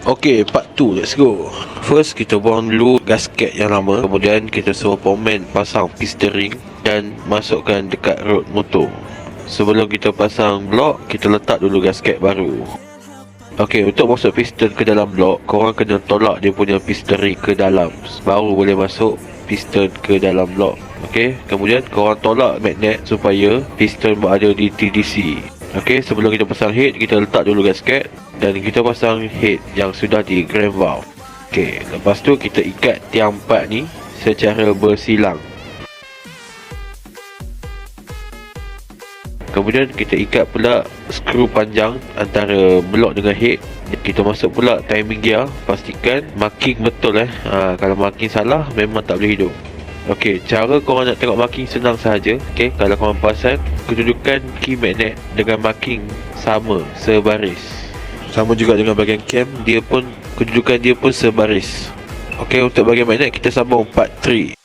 Okay, part 2, let's go. First, kita buang dulu gasket yang lama. Kemudian, kita suruh pomen pasang piston ring dan masukkan dekat rod motor. Sebelum kita pasang blok, kita letak dulu gasket baru. Okay, untuk masuk piston ke dalam blok, korang kena tolak dia punya piston ring ke dalam, baru boleh masuk piston ke dalam blok. Okay, kemudian korang tolak magnet supaya piston berada di TDC. Okay, sebelum kita pasang head, kita letak dulu gasket dan kita pasang head yang sudah di grand valve. Okay, lepas tu kita ikat tiang 4 ni secara bersilang. Kemudian kita ikat pula skru panjang antara blok dengan head. Kita masuk pula timing gear. Pastikan marking betul kalau marking salah memang tak boleh hidup. Okey, cara korang nak tengok marking senang sahaja. Okey, kalau korang perasan kedudukan key magnet dengan marking sama, sebaris. Sama juga dengan bahagian cam, dia pun kedudukan dia pun sebaris. Okey, untuk bahagian magnet kita sambung part 3.